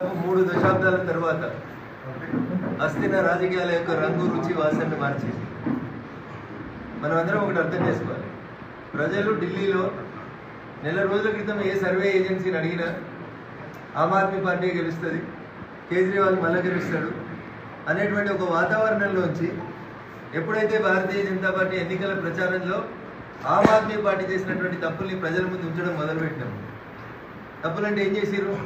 3 దశాబ్దాల తర్వాత అస్థిన రాజకీయాల యొక్క రంగు రుచి వాసనను మార్చింది. మనం అందరం ఒకటి అర్థం చేసుకోవాలి. ప్రజలు ఢిల్లీలో నెల రోజుల క్రితం ఏ సర్వే ఏజెన్సీని అడిగినా ఆమ్ ఆద్మీ పార్టీ గెలుస్తుంది, కేజ్రీవాల్ మళ్ళీ గెలుస్తాడు అనేటువంటి ఒక వాతావరణంలోంచి ఎప్పుడైతే భారతీయ జనతా పార్టీ ఎన్నికల ప్రచారంలో ఆమ్ ఆద్మీ పార్టీ చేసినటువంటి తప్పుల్ని ప్రజల ముందు ఉంచడం మొదలుపెట్టినాం. తప్పులంటే ఏం చేసిర్రు?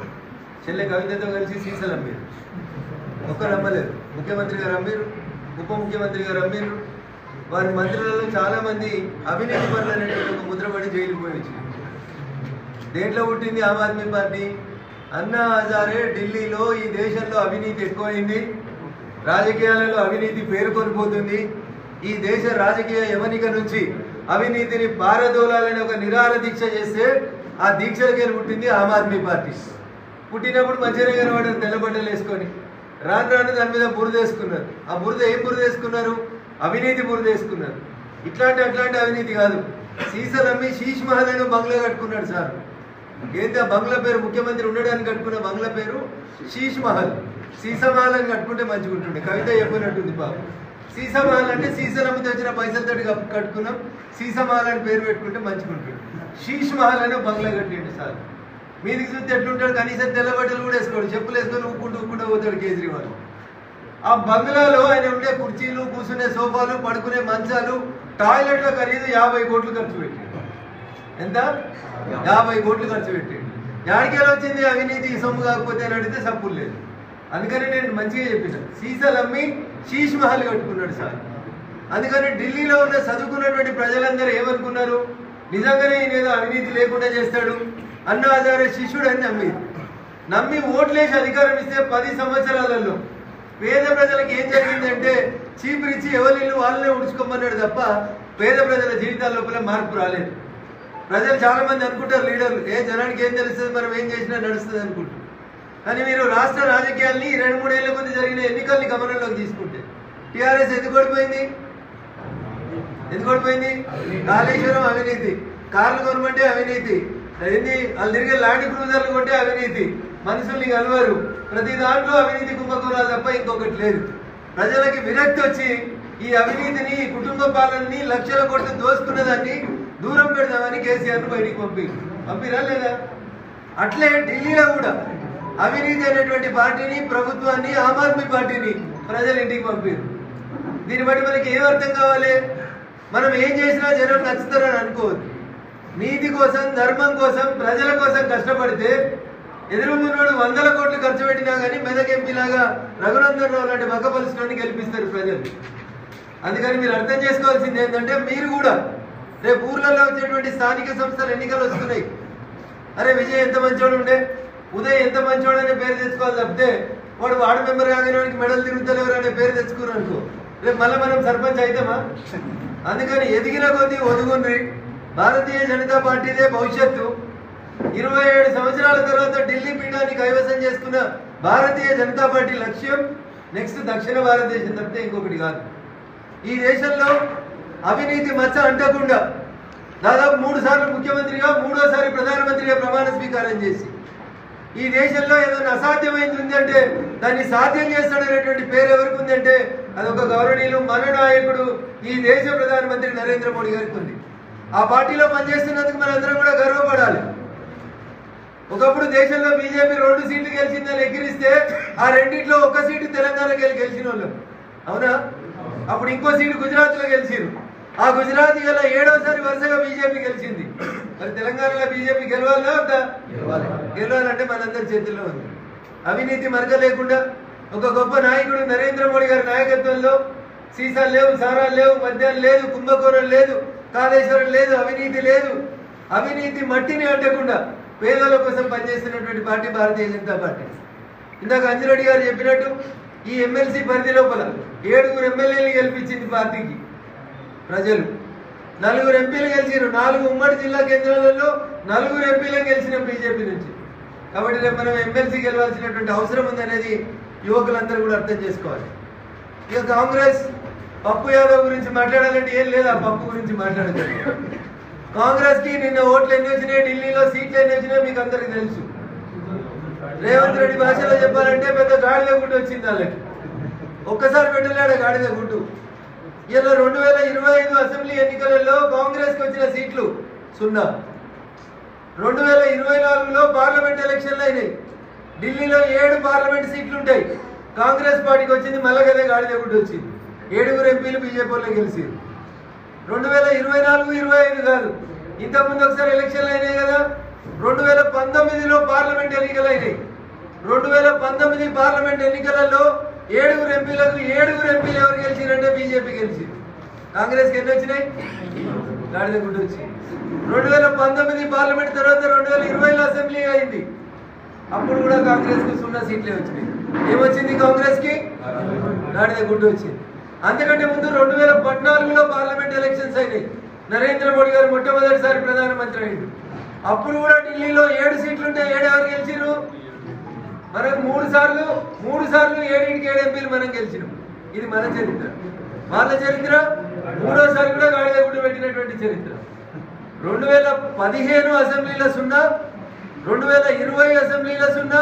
చెల్లె కవితతో కలిసి సీసాలు అమ్మారు. ఒక్కరు అమ్మలేరు. ముఖ్యమంత్రి గారు అమ్మారు, ఉప ముఖ్యమంత్రి గారు అమ్మారు. వారి మంత్రులలో చాలామంది అవినీతి పనులు అనేటువంటి ఒక ముద్రపడి జైలుకు పోయి వచ్చింది. దేంట్లో పుట్టింది ఆమ్ ఆద్మీ పార్టీ? అన్నా హజారే ఢిల్లీలో ఈ దేశంలో అవినీతి ఎక్కువైంది, రాజకీయాలలో అవినీతి పేరుకొనిపోతుంది, ఈ దేశ రాజకీయ యవనిక నుంచి అవినీతిని పారదోలాలని ఒక నిరాహార దీక్ష చేస్తే ఆ దీక్షలకే పుట్టింది ఆమ్ ఆద్మీ పార్టీ. పుట్టినప్పుడు మంచిగా కనబడ్డారు, తెల్లబట్టలు వేసుకొని. రాను రాను దాని మీద బురద వేసుకున్నారు. ఆ బురద ఏం బురద వేసుకున్నారు? అవినీతి బురద వేసుకున్నారు. అట్లాంటి అవినీతి కాదు. సీసాలు అమ్మి శీష్ మహల్ అని బంగ్లా కట్టుకున్నాడు సార్. ఏంటి ఆ బంగ్లా పేరు? ముఖ్యమంత్రి ఉండడానికి కట్టుకున్న బంగ్లా పేరు శీష్ మహల్. సీసా మహల్ అని కట్టుకుంటే మంచిగా ఉంటుండే. కవిత చెప్పినట్టుంది పాపం. సీసా మహల్ అంటే సీసాలు అమ్మితే వచ్చిన పైసలతో కట్టుకున్నాం, సీసా మహల్ అని పేరు పెట్టుకుంటే మంచిగా ఉంటుంది. శీష్ మహల్ అని బంగ్లా కట్టిండు సార్. మీదికి చూస్తే ఎట్లుంటాడు? కనీసం తెల్లబట్టలు కూడా వేసుకోడు, చెప్పులు వేసుకొని ఊపుకుంటూ పోతాడు కేజ్రీవాల్. ఆ బంగ్లాలో ఆయన ఉండే కుర్చీలు, కూర్చునే సోఫాలు, పడుకునే మంచాలు, టాయిలెట్ల ఖరీదు 50 కోట్లు ఖర్చు పెట్టాడు. ఎంత? 50 కోట్లు ఖర్చు పెట్టాడు. యాడికేలు వచ్చింది అవినీతి సొమ్ము కాకపోతే అని అడిగితే సప్పులు లేదు. అందుకని నేను మంచిగా చెప్పిన, సీసాలు అమ్మి శీష్ మహల్ కట్టుకున్నాడు సార్. అందుకని ఢిల్లీలో ఉన్న చదువుకున్నటువంటి ప్రజలందరూ ఏమనుకున్నారు? నిజంగానే ఈయన ఏదో అవినీతి లేకుండా చేస్తాడు, అన్నా హజారే శిష్యుడు అని నమ్మి ఓట్లేసి అధికారం ఇస్తే 10 సంవత్సరాలలో పేద ప్రజలకు ఏం జరిగిందంటే చీపురిచ్చి ఎవరిల్లు వాళ్ళనే ఉడుచుకోమన్నాడు తప్ప పేద ప్రజల జీవితాల లోపల మార్పు రాలేదు. ప్రజలు చాలా మంది అనుకుంటారు, లీడర్లు, జనానికి ఏం తెలుస్తుంది, మనం ఏం చేసినా నడుస్తుంది అనుకుంటారు. కానీ మీరు రాష్ట్ర రాజకీయాల్ని 2-3 ఏళ్ల ముందు జరిగిన ఎన్నికల్ని గమనంలోకి తీసుకుంటే టీఆర్ఎస్ ఎందుకు ఓడిపోయింది? కాళేశ్వరం అవినీతి, కార్లు కొనమంటే అవినీతి, ఏంది వాళ్ళు తిరిగే ల్యాండ్ క్రూజర్లు కొంటే అవినీతి, మనుషుల్ని కలవరు, ప్రతి దాంట్లో అవినీతి కుంభకోణాలు తప్ప ఇంకొకటి లేదు. ప్రజలకి విరక్తి వచ్చి ఈ అవినీతిని, కుటుంబ పాలనని, లక్షల కోట్లు దోసుకున్న దాన్ని దూరం పెడదామని కేసీఆర్ను బయటికి పంపిరా లేదా? అట్లే ఢిల్లీలో కూడా అవినీతి అనేటువంటి పార్టీని, ప్రభుత్వాన్ని, ఆమ్ ఆద్మీ పార్టీని ప్రజలు ఇంటికి పంపారు. దీన్ని బట్టి మనకి ఏం అర్థం కావాలి? మనం ఏం చేసినా జనం నచ్చుతారని అనుకోవద్దు. నీతి కోసం, ధర్మం కోసం, ప్రజల కోసం కష్టపడితే ఎదురుగున్నోడు 100 కోట్లు ఖర్చు పెట్టినా కానీ మెదక్ ఎంపీలాగా రఘునందన్ రావు లాంటి బక్కపలుసుకొని గెలిపిస్తారు ప్రజలు. అందుకని మీరు అర్థం చేసుకోవాల్సింది ఏంటంటే, మీరు కూడా రేపు ఊర్లలో వచ్చేటువంటి స్థానిక సంస్థల ఎన్నికలు వస్తున్నాయి. అరే విజయ్ ఎంత మంచోడు ఉండే, ఉదయ్ ఎంత మంచోడు అనే పేరు తెచ్చుకోవాలి తప్పితే వాడు వార్డు మెంబర్ కాగానే వాడికి మెడల్ తిరుగుతలేరు అనే పేరు తెచ్చుకున్నాను అనుకో, రేపు మళ్ళీ మనం సర్పంచ్ అవుతామా? అందుకని ఎదిగిన కొద్దీ ఒదుగుండ్రి. భారతీయ జనతా పార్టీదే భవిష్యత్తు. 27 సంవత్సరాల తర్వాత ఢిల్లీ పీఠాన్ని కైవసం చేసుకున్న భారతీయ జనతా పార్టీ లక్ష్యం నెక్స్ట్ దక్షిణ భారతదేశం తప్పితే ఇంకొకటి కాదు. ఈ దేశంలో అవినీతి మచ్చ అంటకుండా దాదాపు 3 సార్లు ముఖ్యమంత్రిగా, 3వసారి ప్రధానమంత్రిగా ప్రమాణ స్వీకారం చేసి ఈ దేశంలో ఏదైనా అసాధ్యమైంది ఉందంటే దాన్ని సాధ్యం చేస్తాడనేటువంటి పేరు ఎవరికి ఉందంటే అదొక గౌరవనీయులు, మన నాయకుడు, ఈ దేశ ప్రధానమంత్రి నరేంద్ర మోడీ గారికి ఉంది. ఆ పార్టీలో పనిచేస్తున్నందుకు మనందరం కూడా గర్వపడాలి. ఒకప్పుడు దేశంలో బీజేపీ 2 సీట్లు గెలిచిందని ఎక్కిరిస్తే ఆ రెండింటిలో 1 సీటు తెలంగాణకి గెలిచిన వాళ్ళు, అవునా? అప్పుడు ఇంకో సీటు గుజరాత్లో గెలిచిరు. ఆ గుజరాత్ గల 7వసారి వరుసగా బీజేపీ గెలిచింది. మరి తెలంగాణలో బీజేపీ గెలవాలా వద్దా? గెలవాలంటే మనందరి చేతుల్లో ఉంది. అవినీతి మరక లేకుండా ఒక గొప్ప నాయకుడు నరేంద్ర మోడీ గారి నాయకత్వంలో సీసాలు లేవు, సారాలు లేవు, మద్యాలు లేదు, కుంభకోణం లేదు, కాళేశ్వరం లేదు, అవినీతి లేదు. అవినీతి మట్టిని అంటకుండా పేదల కోసం పనిచేస్తున్నటువంటి పార్టీ భారతీయ జనతా పార్టీ. ఇందాక అంజిరెడ్డి గారు చెప్పినట్టు ఈ ఎమ్మెల్సీ పరిధి లోపల 7 ఎమ్మెల్యేలు గెలిపించింది పార్టీకి ప్రజలు. 4 ఎంపీలు గెలిచారు. 4 ఉమ్మడి జిల్లా కేంద్రాలలో 4 ఎంపీలు గెలిచిన బీజేపీ నుంచి. కాబట్టి రేపు మనం ఎమ్మెల్సీ గెలవాల్సినటువంటి అవసరం ఉందనేది యువకులందరూ కూడా అర్థం చేసుకోవాలి. ఇక కాంగ్రెస్ పప్పు యాదవ్ గురించి మాట్లాడాలంటే ఏం లేదు, ఆ పప్పు గురించి మాట్లాడగలరు. కాంగ్రెస్ కి నిన్న ఓట్లు ఎన్ని వచ్చినాయి, ఢిల్లీలో సీట్లు ఎన్ని వచ్చినాయో మీకు అందరికి తెలుసు. రేవంత్ రెడ్డి భాషలో చెప్పాలంటే పెద్ద గాడిద గుడ్డు వచ్చింది వాళ్ళకి. ఒక్కసారి పెట్టలేడు గాడిద గుడ్డు. ఇలా 2025 అసెంబ్లీ ఎన్నికలలో కాంగ్రెస్కి వచ్చిన సీట్లు 0. 2024లో పార్లమెంట్ ఎలక్షన్లు అయినాయి. ఢిల్లీలో 7 పార్లమెంట్ సీట్లు ఉంటాయి. కాంగ్రెస్ పార్టీకి వచ్చింది మళ్ళా కదా గాడిద గుడ్డు వచ్చింది. 7 ఎంపీలు బీజేపీ వాళ్ళు గెలిచారు. 2024-25 కాదు, ఇంతకుముందు ఒకసారి ఎలక్షన్లు అయినాయి కదా. 2019లో పార్లమెంట్ ఎన్నికలు అయినాయి. 2019 పార్లమెంట్ ఎన్నికలలో 7 ఎంపీలకు 7 ఎంపీలు ఎవరు గెలిచారంటే బీజేపీ గెలిచింది. కాంగ్రెస్కి ఎన్ని వచ్చినాయి? గాడిద గుడ్డు వచ్చింది. 2019 పార్లమెంట్ తర్వాత 2020లో అసెంబ్లీ అయింది. అప్పుడు కూడా కాంగ్రెస్కి 0 సీట్లే వచ్చినాయి. ఏమొచ్చింది కాంగ్రెస్కి? గాడిద గుడ్డు వచ్చింది. అంతకంటే ముందు 2014లో పార్లమెంట్ ఎలక్షన్స్ అయినాయి. నరేంద్ర మోడీ గారు మొట్టమొదటిసారి ప్రధానమంత్రి అయ్యింది. అప్పుడు కూడా ఢిల్లీలో 7 సీట్లు ఉంటే 7 ఎవరు గెలిచిరు? మనం 3 సార్లు 7 ఎంపీలు మనం గెలిచినాం. ఇది మన చరిత్ర. వాళ్ళ చరిత్ర 3వసారి కూడా గాడిద గుడ్డు పెట్టినటువంటి చరిత్ర. 2015 అసెంబ్లీలో 0, 2020 అసెంబ్లీలో 0,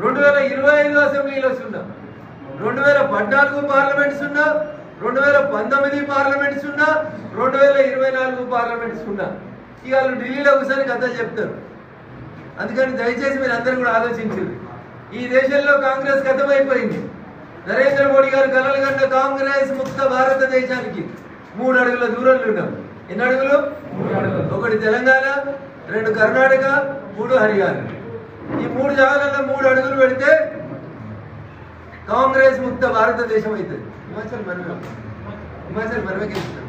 2025 అసెంబ్లీలో 0, 2014 పార్లమెంట్ 0, 2019 పార్లమెంట్ 0, 2024 పార్లమెంట్ 0. ఇక వాళ్ళు ఢిల్లీలో ఒకసారి కథ చెప్తారు. అందుకని దయచేసి మీరు అందరూ కూడా ఆలోచించారు. ఈ దేశంలో కాంగ్రెస్ కథమైపోయింది. నరేంద్ర మోడీ గారు కలలు కన్న కాంగ్రెస్ ముక్త భారతదేశానికి 3 అడుగుల దూరంలో ఉన్నాం. ఎన్ని అడుగులు? 1 తెలంగాణ, 2 కర్ణాటక, 3 హర్యానా. ఈ 3 జాగాలలో 3 అడుగులు పెడితే కాంగ్రెస్ ముక్త భారతదేశం అవుతుంది. హిమాచల్ మనమే గెలుస్తాం.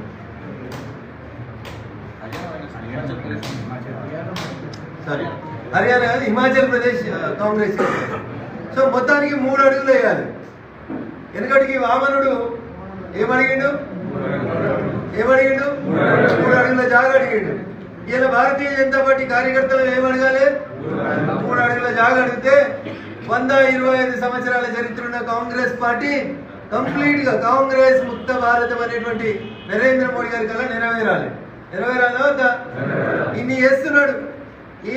సారీ, హర్యానా కాదు, హిమాచల్ ప్రదేశ్ కాంగ్రెస్. సో మొత్తానికి 3 అడుగులు వేయాలి. ఎందుకంటే వామనుడు ఏమడిగిండు? 3 అడుగుల జాగా అడిగిండు. ఇలా భారతీయ జనతా పార్టీ కార్యకర్తలు ఏమడగాలి? 3 అడుగుల జాగా అడిగితే 125 సంవత్సరాల చరిత్ర ఉన్న కాంగ్రెస్ పార్టీ కంప్లీట్ గా కాంగ్రెస్ ముక్త భారతం అనేటువంటి నరేంద్ర మోడీ గారి కల్లా నెరవేరాలి. నెరవేరాలా వద్దా? ఇన్ని చేస్తున్నాడు.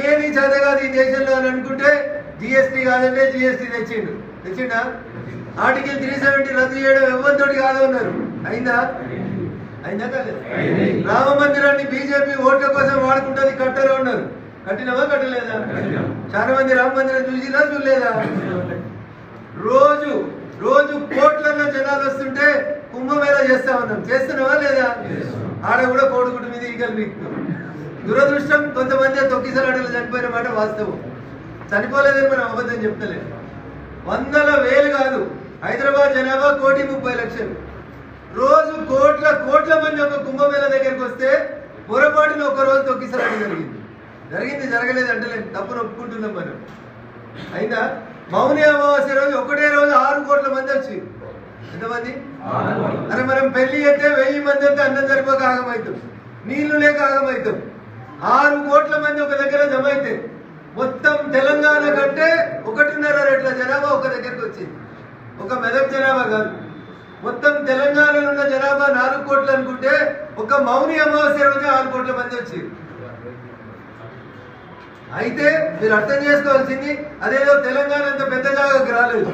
ఏది చదవగాదు ఈ దేశంలో అని అనుకుంటే జిఎస్టీ కాదంటే జిఎస్టీ తెచ్చిండా? ఆర్టికల్ 370 రద్దు చేయడం ఎవరితోటి కాదు అన్నారు. అయిందా కాదు? రామ మందిరాన్ని బీజేపీ ఓట్ల కోసం వాడుకుంటుంది, కట్టరు అన్నారు. కట్టినవా కట్టలేదా? చాలా మంది రామ మందిరం చూసినా చూడలేదా? రోజు కోట్లలో జనాలు వస్తుంటే కుంభమేళ చేస్తా ఉన్నాం. చేస్తున్నావా లేదా? ఆడ కూడా కోడిగుడ్డు మీద ఈగలు వీక్తాం. దురదృష్టం, కొంతమంది తొక్కిసలాటలు చనిపోయిన మాట వాస్తవం. చనిపోలేదని మనం అబద్ధం చెప్తలేదు. 100,000 కాదు, హైదరాబాద్ జనాభా 1,30,00,000. రోజు కోట్ల మంది ఒక కుంభమేళ దగ్గరికి వస్తే పొరపాటున ఒక్కరోజు తొక్కిసలాట జరిగింది జరగలేదు అంటలేదు, తప్పును ఒప్పుకుంటున్నాం మనం. అయిందా? మౌని అమావాస్య రోజు ఒకటే రోజు 6 కోట్ల మంది వచ్చి. ఎంతమంది? అరే మనం పెళ్లి అయితే 1000 మంది అయితే అన్నం సరిపోక ఆగమవుతాం, నీళ్లు లేక ఆగమవుతాం. 6 కోట్ల మంది ఒక దగ్గర జమ అయితే మొత్తం తెలంగాణ కంటే 1.5 రెట్ల జనాభా ఒక దగ్గరికి వచ్చింది. ఒక మెదక్ జనాభా కాదు, మొత్తం తెలంగాణలో ఉన్న జనాభా 4 కోట్లు అనుకుంటే ఒక మౌని అమావాస్య రోజు 6 కోట్ల మంది వచ్చారు. అయితే మీరు అర్థం చేసుకోవాల్సింది, అదేదో తెలంగాణ అంత పెద్ద జాగాకి రాలేదు,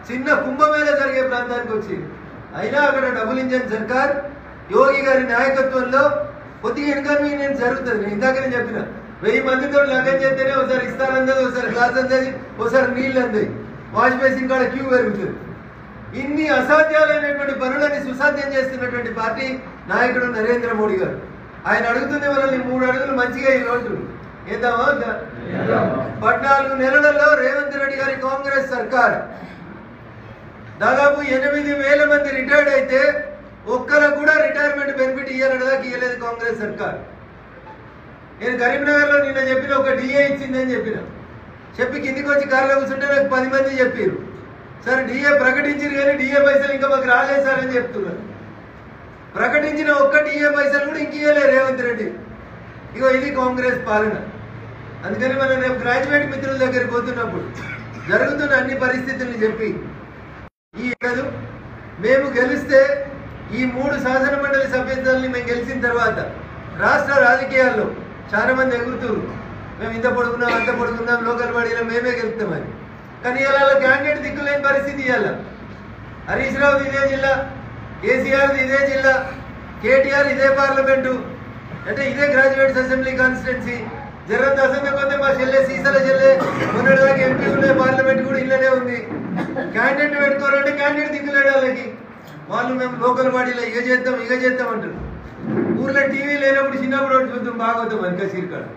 చిన్న కుంభమేళ జరిగే ప్రాంతానికి వచ్చింది. అయినా అక్కడ డబుల్ ఇంజన్ సర్కార్ యోగి గారి నాయకత్వంలో కొద్దిగా ఇన్కన్వీనియన్స్ జరుగుతుంది. నేను ఇందాకనే చెప్పిన 1000 మందితో లగన్ చేస్తేనే ఒకసారి ఇస్తారు అందది, ఒకసారి గ్లాస్ అందది, ఒకసారి నీళ్ళు అందాయి, వాష్ బేసిన్ కాడ క్యూ పెరుగుతుంది. ఇన్ని అసాధ్యాలైనటువంటి పనులని సుసాధ్యం చేస్తున్నటువంటి పార్టీ నాయకుడు నరేంద్ర మోడీ గారు. ఆయన అడుగుతుంది మనల్ని 3 అడుగులు మంచిగా ఈ రోజు ఏద్దామా? 14 నెలలలో రేవంత్ రెడ్డి గారి కాంగ్రెస్ సర్కార్ దాదాపు 8,000 మంది రిటైర్డ్ అయితే ఒక్కరికి కూడా రిటైర్మెంట్ బెనిఫిట్ ఇయ్యలేదు కాంగ్రెస్ సర్కార్. నేను కరీంనగర్లో నిన్న చెప్పిన ఒక డిఏ ఇచ్చిందని చెప్పి కిందికి వచ్చి కార్లో కూర్చుంటే నాకు 10 మంది చెప్పారు, సార్ డిఏ ప్రకటించారు కానీ డిఏ పైసలు ఇంకా మాకు రాలేదు సార్ అని చెప్తున్నారు. ప్రకటించిన ఒక్క డిఏ పైసలు కూడా ఇంక ఇయ్యలే రేవంత్ రెడ్డి. ఇగో ఇది కాంగ్రెస్ పాలన. అందుకని మనం రేపు గ్రాడ్యుయేట్ మిత్రుల దగ్గరికి పోతున్నప్పుడు జరుగుతున్న అన్ని పరిస్థితుల్ని చెప్పి మేము గెలిస్తే ఈ 3 శాసన మండలి సభ్యత్వాలని మేము గెలిచిన తర్వాత రాష్ట్ర రాజకీయాల్లో చాలా మంది ఎగురుతూ మేము ఇంత పొడుగున్నాం అంత పొడుగున్నాం లోకల్ బాడీలో మేమే గెలుస్తామని. కానీ ఇలా క్యాండిడేట్ దిక్కులేని పరిస్థితి ఇవ్వాలి. హరీష్ రావుది ఇదే జిల్లా, కేసీఆర్ది ఇదే జిల్లా, కేటీఆర్ ఇదే పార్లమెంటు, అంటే ఇదే గ్రాడ్యుయేట్స్ అసెంబ్లీ కాన్స్టిట్యున్సీ. జరగదు అసెంబ్లీ పోతే మా చెల్లె సీసాల చెల్లె మొన్నటిదాకా ఎంపీ ఉండే పార్లమెంట్ కూడా ఇళ్ళనే ఉంది. క్యాండిడేట్ పెట్టుకోవాలంటే క్యాండిడేట్ దిక్కులేడు వాళ్ళకి. వాళ్ళు మేము లోకల్ బాడీలో ఇక చేద్దాం అంటారు. ఊర్లో టీవీ లేనప్పుడు చిన్నప్పుడు ఒకటి చూద్దాం భాగవతం వెనక సీరికాడు,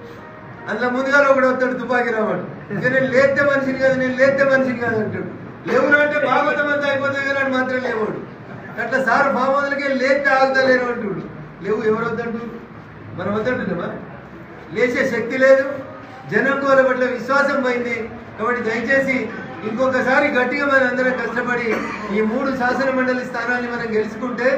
అందులో ముందుగా ఒకటి వస్తాడు తుపాకి రావాడు, ఇక నేను లేస్తే మనిషిని కాదు అంటాడు. లేవురా అంటే భాగవతం అంతా అయిపోతుంది కానీ మాత్రం లేవాడు. అట్లా సార్ ఫామ్ హౌస్లకి లేస్తే ఆగుతలేరు అంటుడు. లేవు ఎవరు వద్దంటు, మనం వద్దంటున్నామా? లేచే శక్తి లేదు, జనం వాళ్ళ పట్ల విశ్వాసం పోయింది. కాబట్టి దయచేసి ఇంకొకసారి గట్టిగా మనం అందరం కష్టపడి ఈ 3 శాసన మండలి స్థానాన్ని మనం గెలుచుకుంటే,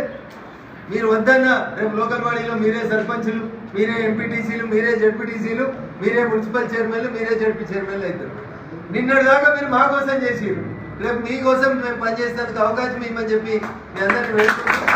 మీరు వద్దన్నా రేపు లోకల్ బాడీలో మీరే సర్పంచులు, మీరే ఎంపీటీసీలు, మీరే జడ్పీటీసీలు, మీరే మున్సిపల్ చైర్మన్లు, మీరే జడ్పీ చైర్మన్లు అవుతారు. నిన్నటి దాకా మీరు మా కోసం చేసిరు, రేపు మీకోసం మేము పనిచేసేందుకు అవకాశం ఇవ్వమని చెప్పి మీ అందరినీ వేడుకుంటున్నాం.